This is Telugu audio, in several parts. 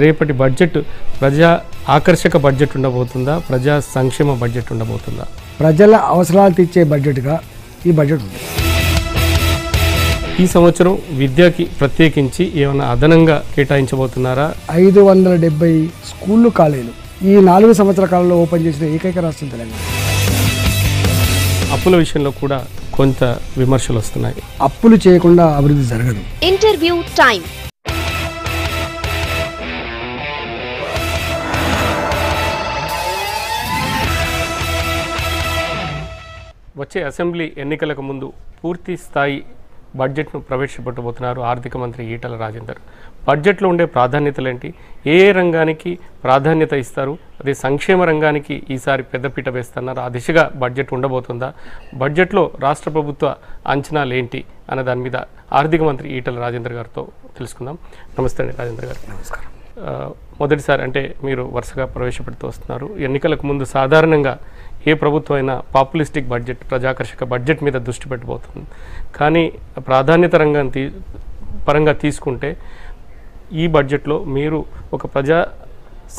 రేపటి బడ్జెట్ ప్రజా ఆకర్షక బడ్జెట్ ఉండబోతుందా, ప్రజా సంక్షేమ బడ్జెట్ ఉండబోతుందా? ప్రజల అవసరాలు తీర్చే బడ్జెట్గా ఈ బడ్జెట్ ఉంది. ఈ సంవత్సరం విద్యకి ప్రత్యేకించి ఏమైనా అదనంగా కేటాయించబోతున్నారా? 570 స్కూళ్ళు కాలేజీలు ఈ 4 సంవత్సరాల కాలంలో ఓపెన్ చేసిన ఏకైక రాష్ట్రం తెలంగాణ. అప్పుల విషయంలో కూడా కొంత విమర్శలు వస్తున్నాయి. అప్పులు చేయకుండా అభివృద్ధి జరగదు. Interview time. వచ్చే అసెంబ్లీ ఎన్నికలకు ముందు పూర్తి స్థాయి బడ్జెట్ను ప్రవేశపెట్టబోతున్నారు ఆర్థిక మంత్రి ఈటల రాజేందర్. బడ్జెట్లో ఉండే ప్రాధాన్యతలు ఏంటి, ఏ రంగానికి ప్రాధాన్యత ఇస్తారు, అదే సంక్షేమ రంగానికి ఈసారి పెద్దపీట వేస్తున్నారు, ఆ దిశగా బడ్జెట్ ఉండబోతుందా, బడ్జెట్లో రాష్ట్ర ప్రభుత్వ అంచనాలు ఏంటి అన్న దాని మీద ఆర్థిక మంత్రి ఈటల రాజేందర్ గారితో తెలుసుకుందాం. నమస్తే అండి రాజేందర్ గారు. నమస్కారం. మొదటిసారి అంటే మీరు వరుసగా ప్రవేశపెడుతూ వస్తున్నారు. ఎన్నికలకు ముందు సాధారణంగా ఏ ప్రభుత్వం అయినా పాపులిస్టిక్ బడ్జెట్, ప్రజాకర్షక బడ్జెట్ మీద దృష్టి పెట్టబోతుంది. కానీ ప్రాధాన్యత పరంగా తీసుకుంటే ఈ బడ్జెట్లో మీరు ఒక ప్రజా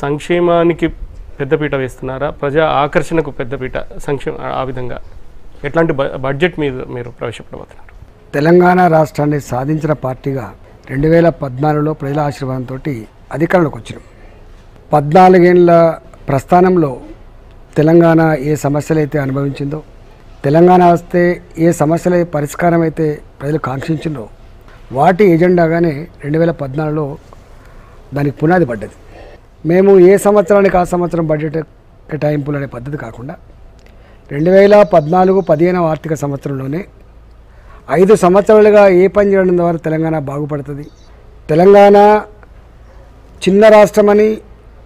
సంక్షేమానికి పెద్దపీట వేస్తున్నారా, ప్రజా ఆకర్షణకు పెద్దపీట, ఆ విధంగా ఎట్లాంటి బడ్జెట్ మీద మీరు ప్రవేశపెట్టబోతున్నారు? తెలంగాణ రాష్ట్రాన్ని సాధించిన పార్టీగా 2014లో ప్రజల ఆశీర్వాదంతో అధికారంలోకి వచ్చినాం. 14 ఏళ్ల ప్రస్థానంలో తెలంగాణ ఏ సమస్యలు అయితే అనుభవించిందో, తెలంగాణ వస్తే ఏ సమస్యల పరిష్కారం అయితే ప్రజలు కాంక్షించిందో వాటి ఎజెండాగానే 2014లో దానికి పునాది పడ్డది. మేము ఏ సంవత్సరానికి ఆ సంవత్సరం బడ్జెట్ కేటాయింపులు అనే పద్ధతి కాకుండా 2014-15 ఆర్థిక సంవత్సరంలోనే 5 సంవత్సరాలుగా ఏ పని చేయడం ద్వారా తెలంగాణ బాగుపడుతుంది, తెలంగాణ చిన్న రాష్ట్రమని,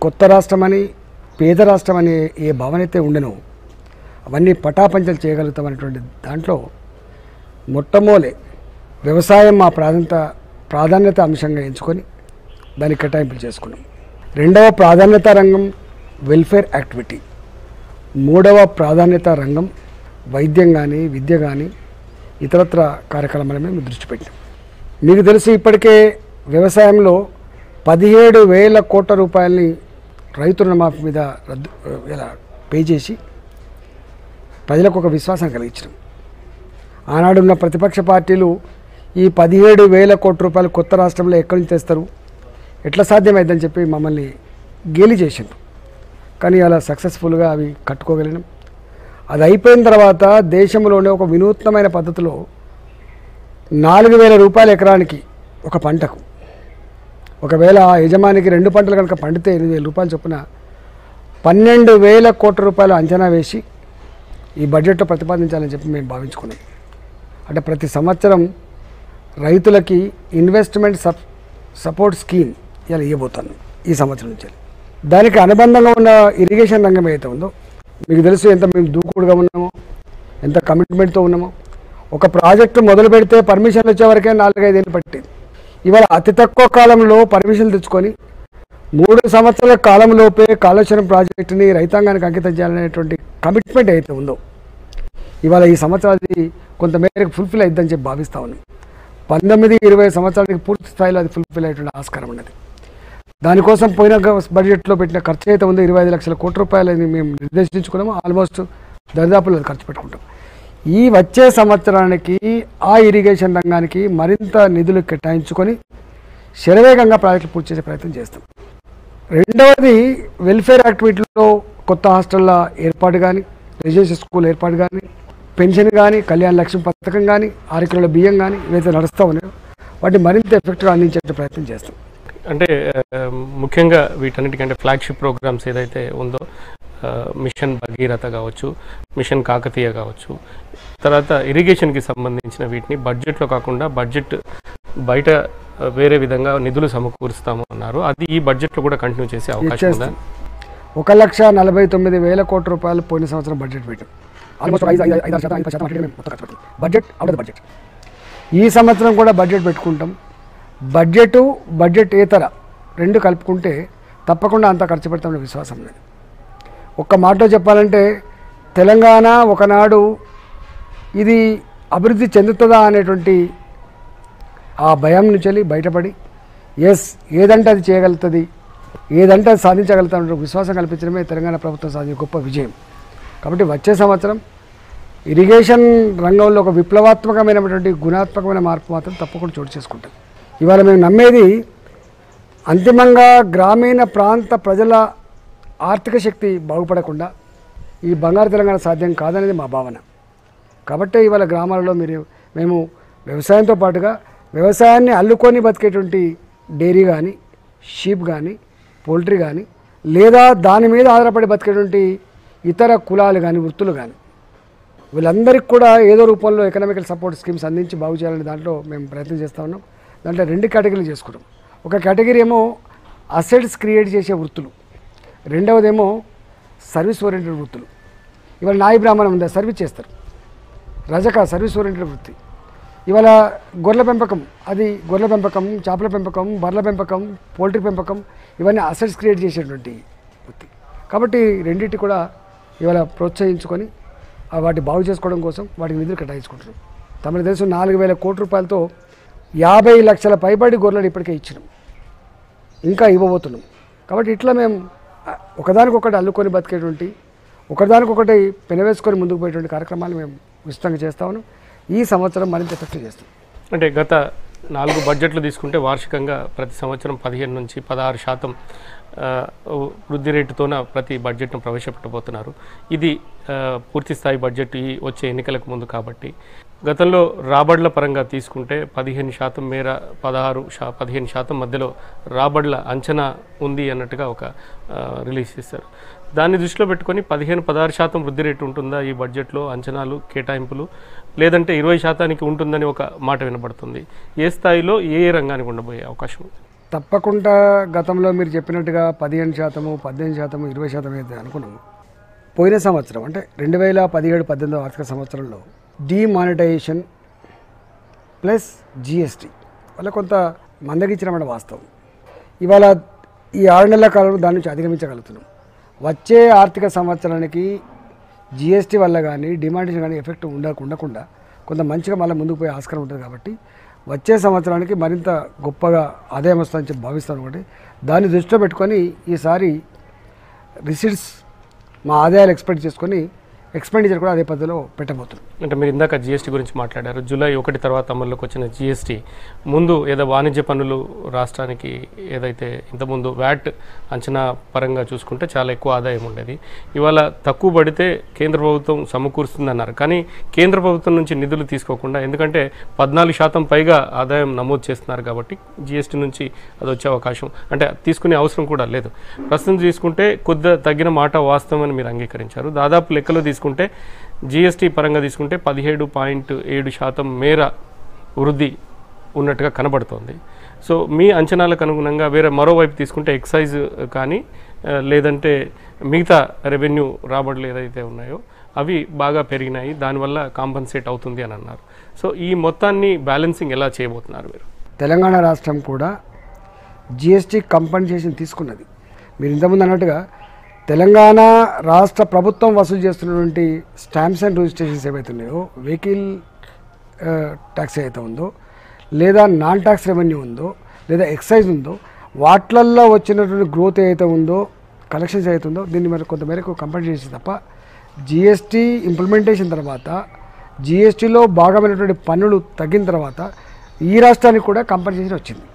కొత్త రాష్ట్రమని, పేద రాష్ట్రం అనే ఏ భావన అయితే ఉండనో అవన్నీ పటాపంచలు చేయగలుగుతామనేటువంటి దాంట్లో మొట్టమొదటి వ్యవసాయం మా ప్రాధాన్యత అంశంగా ఎంచుకొని దానికి కేటాయింపులు చేసుకున్నాం. 2వ ప్రాధాన్యత రంగం వెల్ఫేర్ యాక్టివిటీ, 3వ ప్రాధాన్యత రంగం వైద్యం కానీ, విద్య కానీ, ఇతరత్ర కార్యక్రమాల మీద మేము దృష్టి పెట్టాం. మీకు తెలుసు, ఇప్పటికే వ్యవసాయంలో 17,000 కోట్ల రూపాయలని రైతు రుణమాఫీ మీద ఇలా పే చేసి ప్రజలకు ఒక విశ్వాసం కలిగించడం. ఆనాడున్న ప్రతిపక్ష పార్టీలు ఈ 17,000 కోట్ల రూపాయలు కొత్త రాష్ట్రంలో ఎక్కడి నుంచి తెస్తారు, ఎట్లా సాధ్యమైందని చెప్పి మమ్మల్ని గేలి చేసిండ్రు. కానీ అలా సక్సెస్ఫుల్గా అవి కట్టుకోగలిగినాం. అది అయిపోయిన తర్వాత దేశంలోనే ఒక వినూత్నమైన పద్ధతిలో 4,000 రూపాయల ఎకరానికి ఒక పంటకు, ఒకవేళ ఆ యజమానికి 2 పంటలు కనుక పండితే 8,000 రూపాయలు చొప్పున 12,000 కోట్ల రూపాయలు అంచనా వేసి ఈ బడ్జెట్లో ప్రతిపాదించాలని చెప్పి మేము భావించుకున్నాం. అంటే ప్రతి సంవత్సరం రైతులకి ఇన్వెస్ట్మెంట్ సపోర్ట్ స్కీమ్ ఇలా ఇవ్వబోతాను ఈ సంవత్సరం నుంచి. దానికి అనుబంధంగా ఉన్న ఇరిగేషన్ రంగం ఏదైతే ఉందో మీకు తెలుసు, ఎంత మేము దూకుడుగా ఉన్నామో, ఎంత కమిట్మెంట్తో ఉన్నామో. ఒక ప్రాజెక్టు మొదలు పెడితే పర్మిషన్లు వచ్చే వరకే 4-5 ఏళ్ళు పట్టేది. ఇవాళ అతి తక్కువ కాలంలో పర్మిషన్లు తెచ్చుకొని 3 సంవత్సరాల కాలంలోపే కాళేశ్వరం ప్రాజెక్టుని రైతాంగానికి అంకితం చేయాలనేటువంటి కమిట్మెంట్ అయితే ఉందో ఇవాళ ఈ సంవత్సరాది కొంత మేరకు ఫుల్ఫిల్ అయిద్దని చెప్పి భావిస్తూ ఉన్నాం. 19-20 సంవత్సరాలకి పూర్తి స్థాయిలో అది ఫుల్ఫిల్ అయ్యేటువంటి ఆస్కారం ఉన్నది. దానికోసం పోయిన బడ్జెట్లో పెట్టిన ఖర్చు అయితే ఉందో 25 లక్షల కోట్ల రూపాయలని మేము నిర్దేశించుకున్నాము. ఆల్మోస్ట్ దరిదాపులు అది ఖర్చు పెట్టుకుంటాం. ఈ వచ్చే సంవత్సరానికి ఆ ఇరిగేషన్ రంగానికి మరింత నిధులు కేటాయించుకొని శరవేగంగా ప్రాజెక్టులు పూర్తి చేసే ప్రయత్నం చేస్తాం. 2వది వెల్ఫేర్ యాక్టివిటీలో కొత్త హాస్టళ్ళ ఏర్పాటు కానీ, రెసిడెన్షియల్ స్కూల్ ఏర్పాటు కానీ, పెన్షన్ కానీ, కళ్యాణ లక్ష్మి పథకం కానీ, 6 కిలోల బియ్యం కానీ ఇవైతే నడుస్తూ ఉన్నాయో వాటిని మరింత ఎఫెక్ట్గా అందించే ప్రయత్నం చేస్తాం. అంటే ముఖ్యంగా వీటన్నిటికంటే ఫ్లాగ్షిప్ ప్రోగ్రామ్స్ ఏదైతే ఉందో మిషన్ భగీరథ కావచ్చు, మిషన్ కాకతీయ కావచ్చు, తర్వాత ఇరిగేషన్కి సంబంధించిన వీటిని బడ్జెట్లో కాకుండా బడ్జెట్ బయట వేరే విధంగా నిధులు సమకూరుస్తాము అన్నారు. అది ఈ బడ్జెట్లో కూడా కంటిన్యూ చేసే అవకాశం ఉందా? 1,49,000 కోట్ల రూపాయలు పోయిన సంవత్సరం బడ్జెట్ పెట్టాం. Almost 5% budget out budget. ఈ సంవత్సరం కూడా బడ్జెట్ పెట్టుకుంటాం. బడ్జెటేతర 2 కలుపుకుంటే తప్పకుండా అంత ఖర్చు పెడతామనే విశ్వాసం లేదు. ఒక్క మాటలో చెప్పాలంటే తెలంగాణ ఒకనాడు ఇది అభివృద్ధి చెందుతుందా అనేటువంటి ఆ భయం నుంచి బయటపడి ఏదంటే అది చేయగలుగుతుంది ఏదంటే అది సాధించగలుగుతామంటే విశ్వాసం కల్పించడమే తెలంగాణ ప్రభుత్వం సాధించే గొప్ప విజయం. కాబట్టి వచ్చే సంవత్సరం ఇరిగేషన్ రంగంలో ఒక విప్లవాత్మకమైనటువంటి గుణాత్మకమైన మార్పు మాత్రం తప్పకుండా చోటు చేసుకుంటుంది. ఇవాళ మేము నమ్మేది అంతిమంగా గ్రామీణ ప్రాంత ప్రజల ఆర్థిక శక్తి బాగుపడకుండా ఈ బంగారు తెలంగాణ సాధ్యం కాదనేది మా భావన. కాబట్టే ఇవాళ గ్రామాలలో మేము వ్యవసాయంతో పాటుగా వ్యవసాయాన్ని అల్లుకొని బతికేటువంటి డైరీ కానీ, షీప్ కానీ, పోల్ట్రీ కానీ, లేదా దాని మీద ఆధారపడి బతికేటువంటి ఇతర కులాలు కానీ, వృత్తులు కానీ, వీళ్ళందరికీ కూడా ఏదో రూపంలో ఎకనామికల్ సపోర్ట్ స్కీమ్స్ అందించి బాగు చేయాలనే దాంట్లో మేము ప్రయత్నం చేస్తూ ఉన్నాం. దాంట్లో 2 కేటగిరీలు చేసుకుంటాం. ఒక కేటగిరీ ఏమో అసెట్స్ క్రియేట్ చేసే వృత్తులు, రెండవదేమో సర్వీస్ ఓరియంటెడ్ వృత్తులు. ఇవాళ నాయి బ్రాహ్మణం ఉందా, సర్వీస్ చేస్తారు. రజక సర్వీస్ ఓరియంటెడ్ వృత్తి. ఇవాళ గొర్రెల పెంపకం, అది గొర్రెల పెంపకం, చేపల పెంపకం, బర్రెల పెంపకం, పోల్ట్రీ పెంపకం, ఇవన్నీ అసెట్స్ క్రియేట్ చేసేటువంటి వృత్తి. కాబట్టి రెండింటి కూడా ఇవాళ ప్రోత్సహించుకొని వాటి బాగు చేసుకోవడం కోసం వాటికి నిధులు కేటాయించుకుంటున్నాం. తమకు తెలుసు 4,000 కోట్ల రూపాయలతో 50 లక్షల పైబడి గొర్రెలు ఇప్పటికే ఇచ్చినాం, ఇంకా ఇవ్వబోతున్నాం. కాబట్టి ఇట్లా మేము ఒకదానికొకటి అల్లుకొని బతికేటువంటి, ఒకదానికొకటి పెనవేసుకొని ముందుకు పోయేటువంటి కార్యక్రమాలు మేము విస్తృతంగా చేస్తా ఉన్నాం. ఈ సంవత్సరం మరింత ఎఫెక్టివ్ చేస్తాం. అంటే గత 4 బడ్జెట్లు తీసుకుంటే వార్షికంగా ప్రతి సంవత్సరం 15 నుంచి 16% వృద్ధి రేటుతోన ప్రతి బడ్జెట్ను ప్రవేశపెట్టబోతున్నారు. ఇది పూర్తి స్థాయి బడ్జెట్ ఈ వచ్చే ఎన్నికలకు ముందు కాబట్టి గతంలో రాబడుల పరంగా తీసుకుంటే 15% మేర 15% మధ్యలో రాబడుల అంచనా ఉంది అన్నట్టుగా ఒక రిలీజ్ చేశారు. దాన్ని దృష్టిలో పెట్టుకొని 15-16% వృద్ధి రేటు ఉంటుందా ఈ బడ్జెట్లో, అంచనాలు కేటాయింపులు, లేదంటే 20% ఉంటుందని ఒక మాట వినబడుతుంది. ఏ స్థాయిలో ఏ రంగానికి ఉండబోయే అవకాశం ఉంది? తప్పకుండా గతంలో మీరు చెప్పినట్టుగా 15%, 18%, 20% అయితే అనుకున్నాము. పోయిన సంవత్సరం అంటే 2017-18 ఆర్థిక సంవత్సరంలో డిమానిటైజేషన్ ప్లస్ జిఎస్టీ వల్ల కొంత మందగించడం వాస్తవం. ఇవాళ ఈ 6 నెలల కాలంలో దాని నుంచి అధిగమించగలుగుతున్నాం. వచ్చే ఆర్థిక సంవత్సరానికి జిఎస్టీ వల్ల కానీ డిమానిటైజేషన్ కానీ ఎఫెక్ట్ ఉండకుండా కొంత మంచిగా మళ్ళీ ముందుకు పోయే ఆస్కారం ఉంటుంది. కాబట్టి వచ్చే సంవత్సరానికి మరింత గొప్పగా ఆదాయం వస్తుందని చెప్పి భావిస్తాను. ఒకటి దాన్ని దృష్టిలో పెట్టుకొని ఈసారి రిసీట్స్ మా ఆదాయాలు ఎక్స్పెక్ట్ చేసుకొని ఎక్స్పెండిచర్ కూడా అదే పద్ధతిలో పెట్టబోతున్నాం. అంటే మీరు ఇందాక జిఎస్టీ గురించి మాట్లాడారు. జూలై 1 తర్వాత అమల్లోకి వచ్చిన జిఎస్టీ ముందు ఏదో వాణిజ్య పన్నులు రాష్ట్రానికి ఏదైతే ఇంతకుముందు వ్యాట్ అంచనా పరంగా చూసుకుంటే చాలా ఎక్కువ ఆదాయం ఉండేది. ఇవాళ తక్కువ పడితే కేంద్ర ప్రభుత్వం సమకూరుస్తుందన్నారు. కానీ కేంద్ర ప్రభుత్వం నుంచి నిధులు తీసుకోకుండా, ఎందుకంటే 14% పైగా ఆదాయం నమోదు చేస్తున్నారు కాబట్టి జిఎస్టీ నుంచి అది వచ్చే అవకాశం అంటే తీసుకునే అవసరం కూడా లేదు. ప్రస్తుతం తీసుకుంటే కొద్దిగా తగ్గిన మాట వాస్తవమని మీరు అంగీకరించారు. దాదాపు లెక్కలో తీసుకుంటే జిఎస్టీ పరంగా తీసుకుంటే 17.7% మేర వృద్ధి ఉన్నట్టుగా కనబడుతోంది. సో మీ అంచనాలకు అనుగుణంగా వేరే మరోవైపు తీసుకుంటే ఎక్సైజ్ కానీ లేదంటే మిగతా రెవెన్యూ రాబడులు ఏదైతే ఉన్నాయో అవి బాగా పెరిగినాయి, దానివల్ల కాంపన్సేట్ అవుతుంది అని అన్నారు. సో ఈ మొత్తాన్ని బ్యాలెన్సింగ్ ఎలా చేయబోతున్నారు మీరు? తెలంగాణ రాష్ట్రం కూడా జిఎస్టీ కంపెన్సేషన్ తీసుకున్నది. మీరు ఇంతకుముందు అన్నట్టుగా తెలంగాణ రాష్ట్ర ప్రభుత్వం వసూలు చేస్తున్నటువంటి స్టాంప్స్ అండ్ రిజిస్ట్రేషన్స్ ఏవైతే ఉన్నాయో, వెహికల్ ట్యాక్స్ ఏదైతే ఉందో, లేదా నాన్ ట్యాక్స్ రెవెన్యూ ఉందో, లేదా ఎక్సైజ్ ఉందో, వాటిల్లో వచ్చినటువంటి గ్రోత్ ఏదైతే ఉందో, కలెక్షన్స్ ఏదైతే ఉందో, దీన్ని మరి కొంతమేరకు కంపెన్సేషన్ తప్ప జిఎస్టీ ఇంప్లిమెంటేషన్ తర్వాత జిఎస్టీలో భాగమైనటువంటి పన్నులు తగ్గిన తర్వాత ఈ రాష్ట్రానికి కూడా కంపెన్సేషన్ వచ్చింది.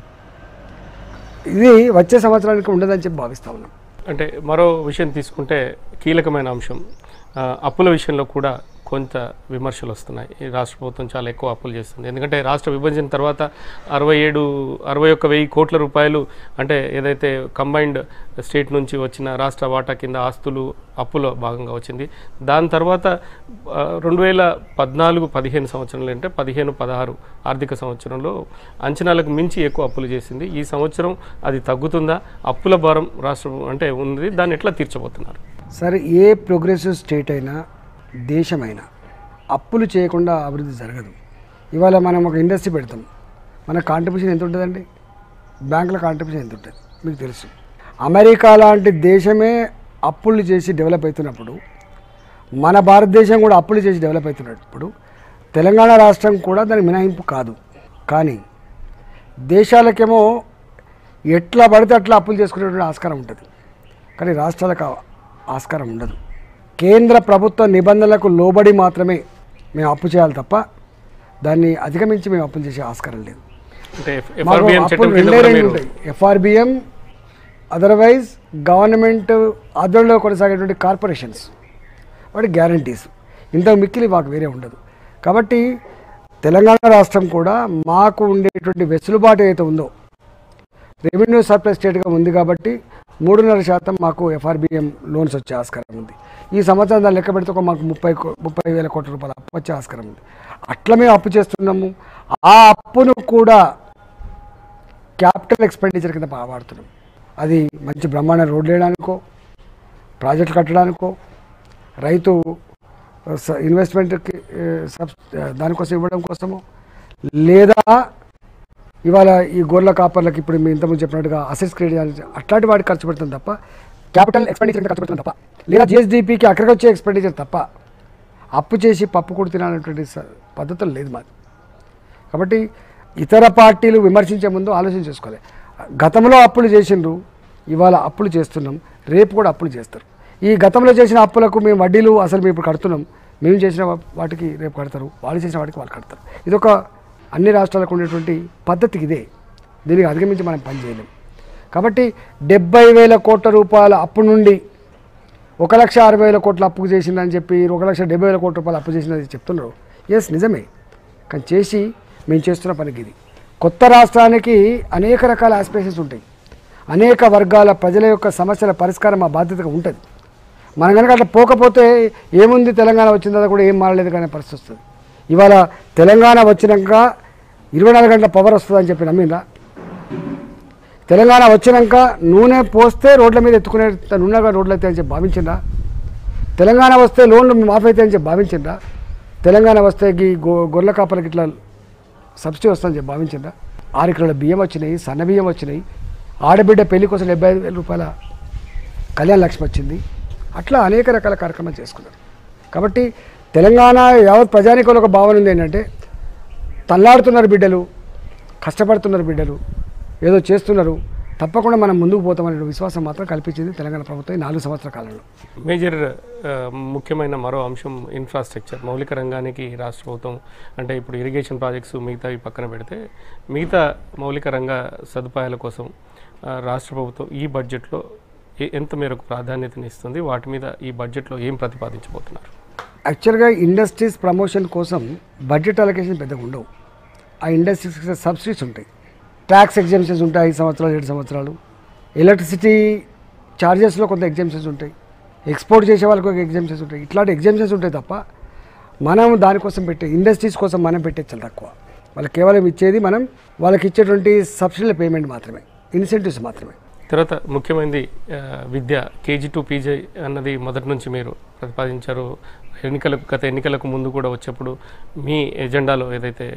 ఇది వచ్చే సంవత్సరానికి ఉండదని చెప్పి భావిస్తూ ఉన్నాం. అంటే మరో విషయం తీసుకుంటే కీలకమైన అంశం అప్పుల విషయంలో కూడా కొంత విమర్శలు వస్తున్నాయి. ఈ రాష్ట్ర ప్రభుత్వం చాలా ఎక్కువ అప్పులు చేస్తుంది. ఎందుకంటే రాష్ట్ర విభజన తర్వాత 61,000 కోట్ల రూపాయలు అంటే ఏదైతే కంబైన్డ్ స్టేట్ నుంచి వచ్చిన రాష్ట్ర వాటా కింద ఆస్తులు అప్పులో భాగంగా వచ్చింది. దాని తర్వాత 2014-15 సంవత్సరంలో అంటే 15-16 ఆర్థిక సంవత్సరంలో అంచనాలకు మించి ఎక్కువ అప్పులు చేసింది. ఈ సంవత్సరం అది తగ్గుతుందా? అప్పుల భారం రాష్ట్రం అంటే ఉంది, దాన్ని ఎట్లా తీర్చబోతున్నారు? సరే, ఏ ప్రోగ్రెసివ్ స్టేట్ అయినా దేశమైనా అప్పులు చేయకుండా అభివృద్ధి జరగదు. ఇవాళ మనం ఒక ఇండస్ట్రీ పెడతాం, మన కాంట్రిబ్యూషన్ ఎంత ఉంటుందండి? బ్యాంకుల కాంట్రిబ్యూషన్ ఎంత ఉంటుంది మీకు తెలుసు. అమెరికా లాంటి దేశమే అప్పులు చేసి డెవలప్ అవుతున్నప్పుడు, మన భారతదేశం కూడా అప్పులు చేసి డెవలప్ అవుతున్నప్పుడు తెలంగాణ రాష్ట్రం కూడా దానికి మినహాయింపు కాదు. కానీ దేశాలకేమో ఎట్లా పడితే అట్లా అప్పులు చేసుకునేటువంటి ఆస్కారం ఉంటుంది. కానీ రాష్ట్రాలకు ఆస్కారం ఉండదు. కేంద్ర ప్రభుత్వ నిబంధనలకు లోబడి మాత్రమే మేము అప్పు చేయాలి తప్ప దాన్ని అధిగమించి మేము అప్పులు చేసే ఆస్కారం లేదు. అప్పులు రెండే ఉంటాయి, ఎఫ్ఆర్బిఎం, అదర్వైజ్ గవర్నమెంట్ ఆధ్వర్యంలో కొనసాగేటువంటి కార్పొరేషన్స్ వాటి గ్యారంటీస్, ఇంతకు మిక్కిలి మాకు వేరే ఉండదు. కాబట్టి తెలంగాణ రాష్ట్రం కూడా మాకు ఉండేటువంటి వెసులుబాటు ఏదైతే ఉందో రెవెన్యూ సర్ప్లస్ స్టేట్గా ఉంది కాబట్టి 3.5% మాకు ఎఫ్ఆర్బిఎం లోన్స్ వచ్చే ఆస్కారం ఉంది. ఈ సంవత్సరం దాన్ని లెక్క పెడితే మాకు 30,000 కోట్ల రూపాయల అప్పు వచ్చే ఆస్కారం ఉంది. అట్లా మేము అప్పు చేస్తున్నాము. ఆ అప్పును కూడా క్యాపిటల్ ఎక్స్పెండిచర్ కింద వాడుతున్నాం. అది మంచి బ్రహ్మాండ రోడ్లు వేయడానికో, ప్రాజెక్టులు కట్టడానికో, రైతు ఇన్వెస్ట్మెంట్కి దానికోసం ఇవ్వడం కోసమో, లేదా ఇవాళ ఈ గొర్రెల కాపర్లకు ఇప్పుడు మేము ఇంతకుముందు చెప్పినట్టుగా అసెట్స్ క్రియేట్ చేయాలి, అట్లాంటి వాటికి ఖర్చు పెడతాం తప్ప క్యాపిటల్ ఎక్స్పెండిచర్ ఖర్చు పెడతాం తప్ప, లేదా జిఎస్డిపికి అక్కడికి వచ్చే ఎక్స్పెండిచర్ తప్ప అప్పు చేసి పప్పు కూడా తినాలనేటువంటి పద్ధతులు లేదు మాది. కాబట్టి ఇతర పార్టీలు విమర్శించే ముందు ఆలోచన చేసుకోవాలి. గతంలో అప్పులు చేసిండ్రు, ఇవాళ అప్పులు చేస్తున్నాం, రేపు కూడా అప్పులు చేస్తారు. ఈ గతంలో చేసిన అప్పులకు మేము వడ్డీలు అసలు మేము ఇప్పుడు కడుతున్నాం, మేము చేసిన వాటికి రేపు కడతారు, వాళ్ళు చేసిన వాటికి వాళ్ళు కడతారు. ఇదొక అన్ని రాష్ట్రాలకు ఉండేటువంటి పద్ధతికి ఇదే. దీనికి అధిగమించి మనం పని చేయలేం. కాబట్టి 70,000 కోట్ల రూపాయల అప్పు నుండి 1,60,000 కోట్ల అప్పు చేసిందని చెప్పి 1,70,000 కోట్ల రూపాయలు అప్పు చేసిందని చెప్తున్నారు. ఎస్, నిజమే. కానీ చేసి మేము చేస్తున్న పనికి ఇది. కొత్త రాష్ట్రానికి అనేక రకాల ఆస్పిరేషన్స్ ఉంటాయి, అనేక వర్గాల ప్రజల యొక్క సమస్యల పరిష్కారం మా బాధ్యతగా ఉంటుంది. మనం కనుక అట్లా పోకపోతే ఏముంది, తెలంగాణ వచ్చిన తర్వాత కూడా ఏం మారలేదు కానీ పరిస్థితి వస్తుంది. ఇవాళ తెలంగాణ వచ్చినాక 24 గంటల పవర్ వస్తుందని చెప్పి నమ్మిందా? తెలంగాణ వచ్చినాక నూనె పోస్తే రోడ్ల మీద ఎత్తుకునే నున్నగా రోడ్లు అయితే అని చెప్పి భావించిందా? తెలంగాణ వస్తే లోన్లు మాఫీ అయితే అని చెప్పి భావించిందా? తెలంగాణ వస్తే గొర్రెల కాపలకి ఇట్లా సబ్సిడీ వస్తుందని చెప్పి భావించిందా? 6 కిలోల బియ్యం వచ్చినాయి, సన్న బియ్యం వచ్చినాయి, ఆడబిడ్డ పెళ్లి కోసం 75,000 రూపాయల కళ్యాణ లక్ష్మి వచ్చింది. అట్లా అనేక రకాల కార్యక్రమాలు చేసుకున్నారు. కాబట్టి తెలంగాణ యావత్ ప్రజానికంలో ఒక భావన ఉంది ఏంటంటే తల్లాడుతున్నారు బిడ్డలు, కష్టపడుతున్నారు బిడ్డలు, ఏదో చేస్తున్నారు, తప్పకుండా మనం ముందుకు పోతామనే విశ్వాసం మాత్రం కల్పించింది తెలంగాణ ప్రభుత్వం 4 సంవత్సరాల కాలంలో. మేజర్ ముఖ్యమైన మరో అంశం ఇన్ఫ్రాస్ట్రక్చర్, మౌలిక రంగానికి రాష్ట్ర ప్రభుత్వం అంటే ఇప్పుడు ఇరిగేషన్ ప్రాజెక్ట్స్ మిగతావి పక్కన పెడితే మిగతా మౌలిక రంగ సదుపాయాల కోసం రాష్ట్ర ప్రభుత్వం ఈ బడ్జెట్లో ఎంత మేరకు ప్రాధాన్యతనిస్తుంది, వాటి మీద ఈ బడ్జెట్లో ఏం ప్రతిపాదించబోతున్నారు? యాక్చువల్గా ఇండస్ట్రీస్ ప్రమోషన్ కోసం బడ్జెట్ అలొకేషన్ పెద్దగా ఉండవు. ఆ ఇండస్ట్రీస్కి సబ్సిడీస్ ఉంటాయి, ట్యాక్స్ ఎగ్జామ్షన్స్ ఉంటాయి 5 సంవత్సరాలు 7 సంవత్సరాలు, ఎలక్ట్రిసిటీ ఛార్జెస్లో కొంత ఎగ్జామ్షన్స్ ఉంటాయి, ఎక్స్పోర్ట్ చేసే వాళ్ళకి ఒక ఎగ్జామ్షన్స్ ఉంటాయి. ఇట్లాంటి ఎగ్జామ్షన్స్ ఉంటాయి తప్ప మనం దానికోసం పెట్టే ఇండస్ట్రీస్ కోసం మనం పెట్టేది తక్కువ. వాళ్ళకి కేవలం ఇచ్చేది మనం వాళ్ళకి ఇచ్చేటువంటి సబ్సిడీల పేమెంట్ మాత్రమే, ఇన్సెంటివ్స్ మాత్రమే. తర్వాత ముఖ్యమైనది విద్య, KG to PG అన్నది మొదటి నుంచి మీరు ప్రతిపాదించారు. గత ఎన్నికలకు ముందు కూడా వచ్చేప్పుడు మీ ఎజెండాలో ఏదైతే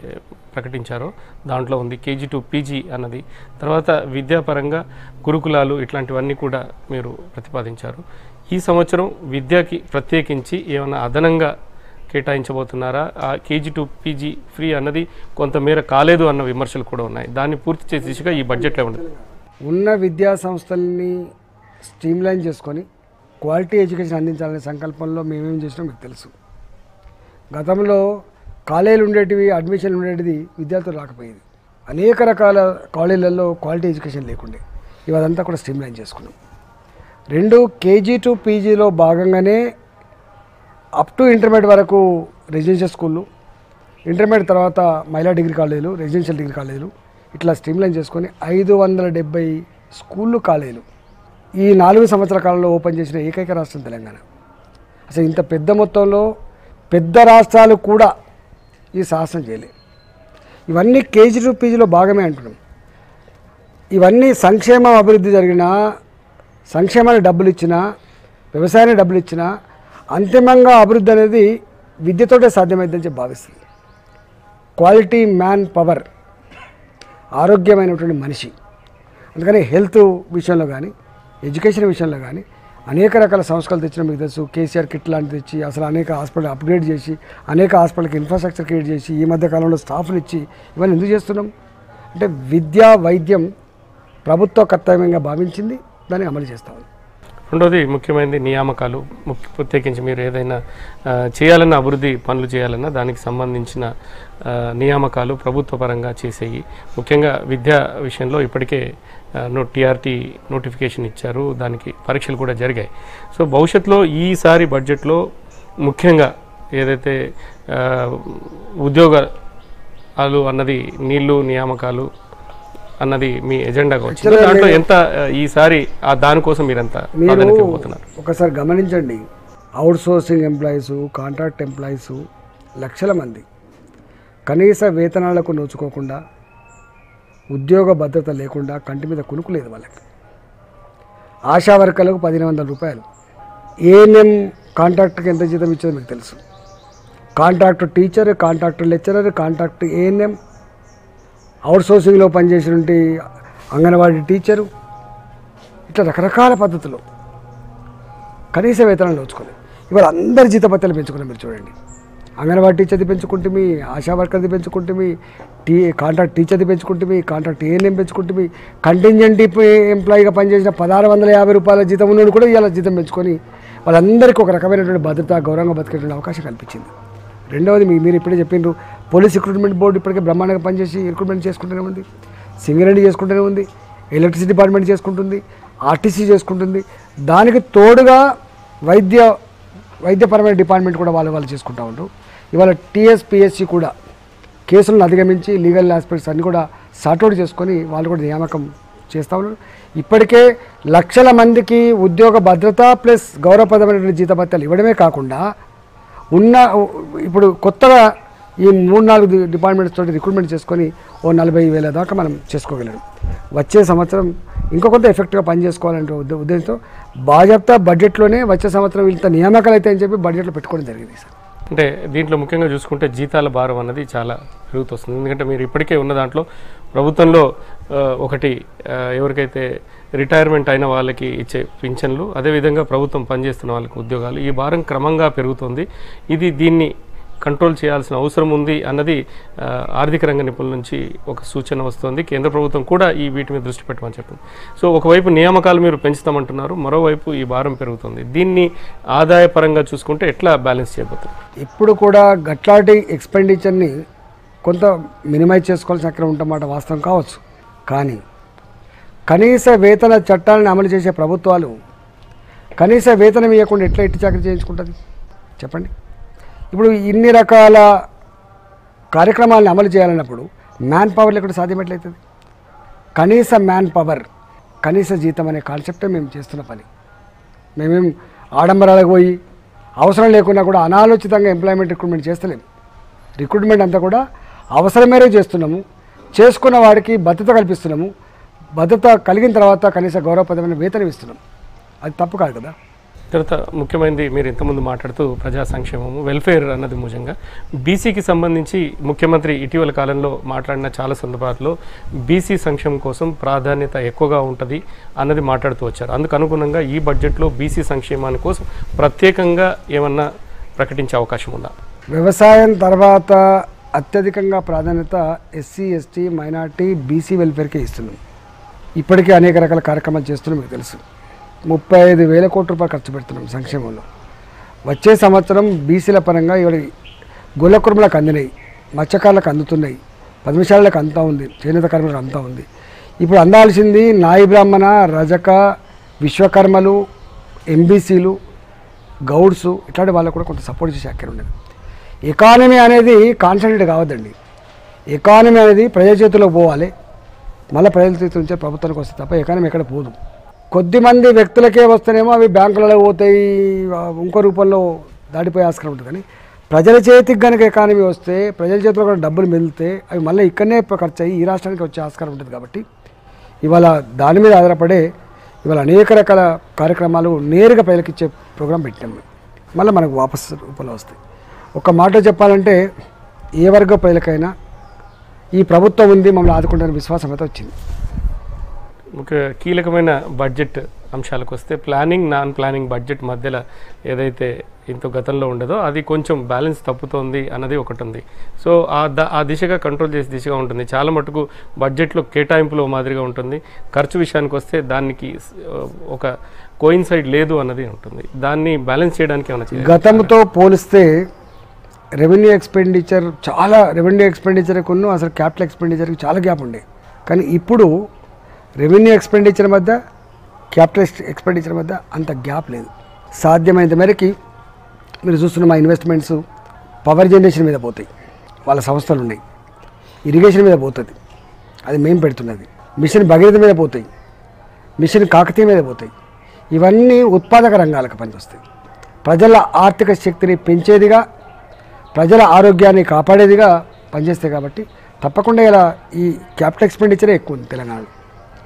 ప్రకటించారో దాంట్లో ఉంది KG to PG అన్నది. తర్వాత విద్యాపరంగా గురుకులాలు ఇట్లాంటివన్నీ కూడా మీరు ప్రతిపాదించారు. ఈ సంవత్సరం విద్యకి ప్రత్యేకించి ఏమైనా అదనంగా కేటాయించబోతున్నారా? ఆ KG to PG ఫ్రీ అన్నది కొంతమేర కాలేదు అన్న విమర్శలు కూడా ఉన్నాయి. దాన్ని పూర్తి చేసే దిశగా ఈ బడ్జెట్లో ఉండదు. ఉన్న విద్యా సంస్థల్ని స్ట్రీమ్లైన్ చేసుకొని క్వాలిటీ ఎడ్యుకేషన్ అందించాలనే సంకల్పంలో మేమేం చేసినాం మీకు తెలుసు. గతంలో కాలేజీలు ఉండేటివి, అడ్మిషన్లు ఉండేటివి విద్యార్థులు రాకపోయేది. అనేక రకాల కాలేజీలలో క్వాలిటీ ఎడ్యుకేషన్ లేకుండే. ఇవదంతా కూడా స్ట్రీమ్లైన్ చేసుకున్నాం. 2 KG to PGలో భాగంగానే అప్ టు ఇంటర్మీడియట్ వరకు రెసిడెన్షియల్ స్కూళ్ళు, ఇంటర్మీడియట్ తర్వాత మహిళా డిగ్రీ కాలేజీలు, రెసిడెన్షియల్ డిగ్రీ కాలేజీలు ఇట్లా స్ట్రీమ్లైన్ చేసుకొని 570 స్కూళ్ళు కాలేజీలు ఈ 4 సంవత్సరాల కాలంలో ఓపెన్ చేసిన ఏకైక రాష్ట్రం తెలంగాణ. అసలు ఇంత పెద్ద మొత్తంలో పెద్ద రాష్ట్రాలు కూడా ఈ సాహసం చేయలేదు. ఇవన్నీ KG to PGలో భాగమే అంటున్నాం. ఇవన్నీ సంక్షేమం అభివృద్ధి జరిగినా, సంక్షేమానికి డబ్బులు ఇచ్చినా, వ్యవసాయానికి డబ్బులు ఇచ్చినా అంతిమంగా అభివృద్ధి అనేది విద్యతోటే సాధ్యమైందని చెప్పి భావిస్తుంది. క్వాలిటీ మ్యాన్ పవర్, ఆరోగ్యమైనటువంటి మనిషి. అందుకని హెల్త్ విషయంలో కానీ, ఎడ్యుకేషన్ విషయంలో కానీ అనేక రకాల సంస్కరణలు తెచ్చిన మీకు తెలుసు. KCR కిట్ లాంటిది తెచ్చి అసలు అనేక హాస్పిటల్ అప్గ్రేడ్ చేసి, అనేక హాస్పిటల్కి ఇన్ఫ్రాస్ట్రక్చర్ క్రియేట్ చేసి, ఈ మధ్య కాలంలో స్టాఫ్లు ఇచ్చి ఇవన్నీ ఎందుకు చేస్తున్నాం అంటే విద్య, వైద్యం ప్రభుత్వ కర్తవ్యంగా భావించింది, దాన్ని అమలు చేస్తా ఉంది. రెండోది ముఖ్యమైనది నియామకాలు. ప్రత్యేకించి మీరు ఏదైనా చేయాలన్న అభివృద్ధి పనులు చేయాలన్నా దానికి సంబంధించిన నియామకాలు ప్రభుత్వ పరంగా చేసేవి. ముఖ్యంగా విద్యా విషయంలో ఇప్పటికే టీఆర్టీ నోటిఫికేషన్ ఇచ్చారు, దానికి పరీక్షలు కూడా జరిగాయి. సో భవిష్యత్తులో ఈసారి బడ్జెట్లో ముఖ్యంగా ఏదైతే ఉద్యోగాలు అన్నది నీళ్లు నియామకాలు అన్నది మీ ఎజెండాగా వచ్చింది, దాంట్లో ఎంత ఈసారి దానికోసం మీరు ఎంత ప్రాధాన్యత ఇవ్వబోతున్నారు? ఒకసారి గమనించండి, out sourcing employees, contract employees లక్షల మంది కనీస వేతనాలకు నోచుకోకుండా, ఉద్యోగ భద్రత లేకుండా కంటి మీద కునుకు లేదు వాళ్ళకి. ఆశా వర్కర్లకు 1500 రూపాయలు, ఏఎన్ఎం కాంట్రాక్ట్కి ఎంత జీతం ఇచ్చేదో మీకు తెలుసు. Contract teacher, contract lecturer, contract ANM, అవుట్ సోర్సింగ్లో పనిచేసినటువంటి అంగన్వాడీ టీచరు, ఇట్లా రకరకాల పద్ధతులు కనీస వేతనాలు నోచుకోలేదు. ఇవాళ అందరి జీతభత్యాలు పెంచుకున్నాం. మీరు చూడండి, అంగన్వాడీ టీచర్ది పెంచుకుంటే, ఆశా వర్కర్ది పెంచుకుంటే, కాంట్రాక్ట్ టీచర్ది పెంచుకుంటే, కాంట్రాక్ట్ ఏఎన్ఎం పెంచుకుంటే, కంటింజెంట్ ఎంప్లాయీగా పనిచేసిన 1650 రూపాయల జీతం ఉన్నోడు కూడా ఇవాళ జీతం పెంచుకొని వాళ్ళందరికీ ఒక రకమైనటువంటి భద్రత, గౌరవంగా బతికేటువంటి అవకాశం కల్పించింది. రెండవది మీరు ఇప్పుడే చెప్పిండ్రు, పోలీస్ రిక్రూట్మెంట్ బోర్డు ఇప్పటికే బ్రహ్మాండంగా పనిచేసి రిక్రూట్మెంట్ చేసుకుంటూనే ఉంది, సింగరేణి చేసుకుంటూనే ఉంది, ఎలక్ట్రిసిటీ డిపార్ట్మెంట్ చేసుకుంటుంది, ఆర్టీసీ చేసుకుంటుంది. దానికి తోడుగా వైద్యపరమైన డిపార్ట్మెంట్ కూడా వాళ్ళు చేసుకుంటూ ఉంటారు. ఇవాళ టీఎస్పీఎస్సీ కూడా కేసులను అధిగమించి లీగల్ ఆస్పెక్ట్స్ అన్నీ కూడా సార్ట్అవుట్ చేసుకొని వాళ్ళు కూడా నియామకం చేస్తూ ఉన్నారు. ఇప్పటికే లక్షల మందికి ఉద్యోగ భద్రత ప్లస్ గౌరవప్రదమైనటువంటి జీతభత్యాలు ఇవ్వడమే కాకుండా ఇప్పుడు కొత్తగా ఈ 3-4 డిపార్ట్మెంట్స్ తోటి రిక్రూట్మెంట్ చేసుకొని 40,000 దాకా మనం చేసుకోగలం. వచ్చే సంవత్సరం ఇంకో కొంత ఎఫెక్ట్గా పనిచేసుకోవాలంటే ఉద్దేశంతో బాధ్యత బడ్జెట్లోనే వచ్చే సంవత్సరం ఇంత నియామకాలు అయితే అని చెప్పి బడ్జెట్లో పెట్టుకోవడం జరిగింది సార్. అంటే దీంట్లో ముఖ్యంగా చూసుకుంటే జీతాల భారం అన్నది చాలా పెరుగుతొస్తుంది. ఎందుకంటే మీరు ఇప్పటికే ఉన్న దాంట్లో ప్రభుత్వంలో ఒకటి ఎవరికైతే రిటైర్మెంట్ అయిన వాళ్ళకి ఇచ్చే పింఛన్లు, అదేవిధంగా ప్రభుత్వం పనిచేస్తున్న వాళ్ళకి ఉద్యోగాలు, ఈ భారం క్రమంగా పెరుగుతుంది. దీన్ని కంట్రోల్ చేయాల్సిన అవసరం ఉంది అన్నది ఆర్థిక రంగ నిపుణుల నుంచి ఒక సూచన వస్తుంది. కేంద్ర ప్రభుత్వం కూడా వీటి మీద దృష్టి పెట్టమని చెప్పింది. సో ఒకవైపు నియామకాలు మీరు పెంచుతామంటున్నారు, మరోవైపు ఈ భారం పెరుగుతుంది. దీన్ని ఆదాయపరంగా చూసుకుంటే ఎట్లా బ్యాలెన్స్ చేయబోతుంది? ఇప్పుడు కూడా గట్లాంటి ఎక్స్పెండిచర్ని కొంత మినిమైజ్ చేసుకోవాల్సిన అక్కడ ఉంటమాట వాస్తవం కావచ్చు. కానీ కనీస వేతన చట్టాలను అమలు చేసే ప్రభుత్వాలు కనీస వేతనం ఇవ్వకుండా ఎట్లా ఇట్టి చాకరీ చేయించుకుంటుంది చెప్పండి? ఇప్పుడు ఇన్ని రకాల కార్యక్రమాలను అమలు చేయాలన్నప్పుడు మ్యాన్ పవర్ లేకుండా సాధ్యం ఎట్లయితుంది? కనీస మ్యాన్ పవర్, కనీస జీతం అనే కాన్సెప్టే మేము చేస్తున్న పని. మేమేం ఆడంబరాలకు పోయి అవసరం లేకున్నా కూడా అనాలోచితంగా ఎంప్లాయ్మెంట్ రిక్రూట్మెంట్ చేస్తలేము. రిక్రూట్మెంట్ అంతా కూడా అవసరం మేరే చేస్తున్నాము. చేసుకున్న వాడికి భద్రత కల్పిస్తున్నాము. భద్రత కలిగిన తర్వాత కనీస గౌరవప్రదమైన వేతనం ఇస్తున్నాం. అది తప్పు కాదు కదా. తర్వాత ముఖ్యమైనది మీరు ఇంతకుముందు మాట్లాడుతూ ప్రజా సంక్షేమము, వెల్ఫేర్ అన్నది ముఖ్యంగా బీసీకి సంబంధించి ముఖ్యమంత్రి ఇటీవల కాలంలో మాట్లాడిన చాలా సందర్భాల్లో బీసీ సంక్షేమం కోసం ప్రాధాన్యత ఎక్కువగా ఉంటుంది అన్నది మాట్లాడుతూ వచ్చారు. అందుకు అనుగుణంగా ఈ బడ్జెట్లో బీసీ సంక్షేమాని కోసం ప్రత్యేకంగా ఏమన్నా ప్రకటించే అవకాశం ఉందా? వ్యవసాయం తర్వాత అత్యధికంగా ప్రాధాన్యత ఎస్సీ, ఎస్టీ, మైనార్టీ, బీసీ వెల్ఫేర్కే ఇస్తున్నాం. ఇప్పటికే అనేక రకాల కార్యక్రమాలు చేస్తున్నాం. మీకు తెలుసు, 35,000 కోట్ల రూపాయలు ఖర్చు పెడుతున్నాం సంక్షేమంలో. వచ్చే సంవత్సరం బీసీల పరంగా ఇవాళ గొల్ల కుర్మలకు అందినాయి, మత్స్యకారులకు అందుతున్నాయి, పద్మశాలకు అంతా ఉంది, చేనేత కార్మికులకు అంతా ఉంది. ఇప్పుడు అందాల్సింది నాయి బ్రాహ్మణ, రజక, విశ్వకర్మలు, ఎంబీసీలు, గౌడ్సు ఇట్లాంటి వాళ్ళకు కూడా కొంత సపోర్ట్ చేసే అక్కడ ఉండేది. ఎకానమీ అనేది కాన్సన్ట్రేట్ కావద్దండి. ఎకానమీ అనేది ప్రజల చేతిలోకి పోవాలి, మళ్ళీ ప్రజల చేతుల నుంచే ప్రభుత్వానికి వస్తే తప్ప ఎకానమీ ఎక్కడ పోదు. కొద్దిమంది వ్యక్తులకే వస్తేనేమో అవి బ్యాంకులలో పోతాయి, ఇంకో రూపంలో దాటిపోయే ఆస్కారం ఉంటుంది. కానీ ప్రజల చేతికి కనుక ఎకానమీ వస్తే, ప్రజల చేతిలో కూడా డబ్బులు మిగిలితే అవి మళ్ళీ ఇక్కడనే ఖర్చు అయ్యి ఈ రాష్ట్రానికి వచ్చే ఆస్కారం ఉంటుంది. కాబట్టి ఇవాళ దాని మీద ఆధారపడే ఇవాళ అనేక రకాల కార్యక్రమాలు నేరుగా ప్రజలకు ఇచ్చే ప్రోగ్రాం పెట్టాము. మళ్ళీ మనకు వాపసు రూపంలో వస్తాయి. ఒక మాట చెప్పాలంటే ఏ వర్గ ప్రజలకైనా ఈ ప్రభుత్వం ఉంది, మమ్మల్ని ఆదుకుంటున్న విశ్వాసం అయితే వచ్చింది. ఒక కీలకమైన బడ్జెట్ అంశాలకు వస్తే ప్లానింగ్ నాన్ ప్లానింగ్ బడ్జెట్ మధ్యలో ఏదైతే ఇంత గతంలో ఉండదో అది కొంచెం బ్యాలెన్స్ తప్పుతోంది అన్నది ఒకటి ఉంది. సో ఆ దిశగా కంట్రోల్ చేసే దిశగా ఉంటుంది. చాలా మటుకు బడ్జెట్లో కేటాయింపులో మాదిరిగా ఉంటుంది. ఖర్చు విషయానికి వస్తే దానికి ఒక కోయిన్సైడ్ లేదు అన్నది ఉంటుంది. దాన్ని బ్యాలెన్స్ చేయడానికి ఏమైనా గతంతో పోలిస్తే రెవెన్యూ ఎక్స్పెండిచర్ కొన్ను అసలు క్యాపిటల్ ఎక్స్పెండిచర్కి చాలా గ్యాప్ ఉండే. కానీ ఇప్పుడు రెవెన్యూ ఎక్స్పెండిచర్ మధ్య క్యాపిటల్ ఎక్స్పెండిచర్ మధ్య అంత గ్యాప్ లేదు. సాధ్యమైనంత మేరకి మీరు చూస్తున్న మా ఇన్వెస్ట్మెంట్స్ పవర్ జనరేషన్ మీద పోతాయి, వాళ్ళ సంస్థలు ఉన్నాయి. ఇరిగేషన్ మీద పోతుంది, అది మేము పెడుతున్నది. మిషన్ భగీరథ మీద పోతాయి, మిషన్ కాకతీయ మీద పోతాయి. ఇవన్నీ ఉత్పాదక రంగాలకు పనికొస్తాయి. ప్రజల ఆర్థిక శక్తిని పెంచేదిగా, ప్రజల ఆరోగ్యాన్ని కాపాడేదిగా పనిచేస్తాయి. కాబట్టి తప్పకుండా ఇలా ఈ క్యాపిటల్ ఎక్స్పెండిచరే ఎక్కువ ఉంది తెలంగాణలో.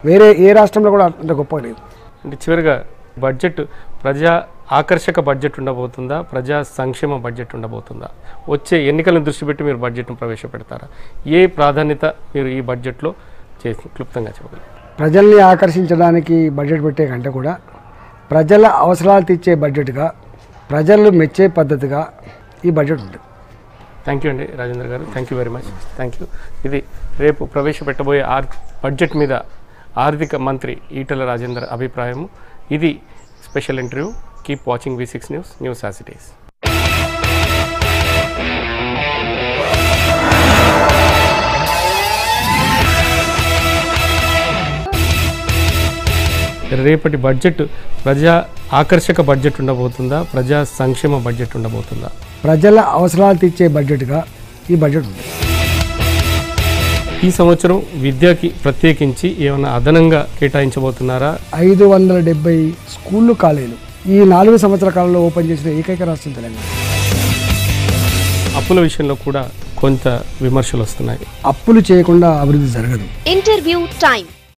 వేరే ఏ రాష్ట్రంలో కూడా అంత గొప్పగా లేదు. అంటే చివరిగా బడ్జెట్ ప్రజా ఆకర్షక బడ్జెట్ ఉండబోతుందా, ప్రజా సంక్షేమ బడ్జెట్ ఉండబోతుందా? వచ్చే ఎన్నికలను దృష్టి పెట్టి మీరు బడ్జెట్ను ప్రవేశపెడతారా? ఏ ప్రాధాన్యత మీరు ఈ బడ్జెట్లో చేసి క్లుప్తంగా చెప్పగలరు? ప్రజల్ని ఆకర్షించడానికి బడ్జెట్ పెట్టే కంటే కూడా ప్రజల అవసరాలు తీర్చే బడ్జెట్గా, ప్రజలు మెచ్చే పద్ధతిగా ఈ బడ్జెట్ ఉంటుంది. థ్యాంక్ యూ అండి రాజేంద్ర గారు, thank you very much. Thank you. ఇది రేపు ప్రవేశపెట్టబోయే బడ్జెట్ మీద ఆర్థిక మంత్రి ఈటెల రాజేందర్ అభిప్రాయము. ఇది special interview. Keep watching V6 news as it is. రేపటి బడ్జెట్ ప్రజా ఆకర్షక బడ్జెట్ ఉండబోతుందా, ప్రజా సంక్షేమ బడ్జెట్ ఉండబోతుందా? ప్రజల అవసరాలు తీర్చే బడ్జెట్గా ఈ బడ్జెట్ ఉంది. ఈ సంవత్సరం విద్యకి ప్రత్యేకించి ఏమైనా అదనంగా కేటాయించబోతున్నారా? 570 స్కూళ్ళు, కాలేజీలు ఈ 4 సంవత్సరాల కాలంలో ఓపెన్ చేసిన ఏకైక రాష్ట్రం తెలంగాణ. అప్పుల విషయంలో కూడా కొంత విమర్శలు వస్తున్నాయి. అప్పులు చేయకుండా అభివృద్ధి జరగదు. Interview time.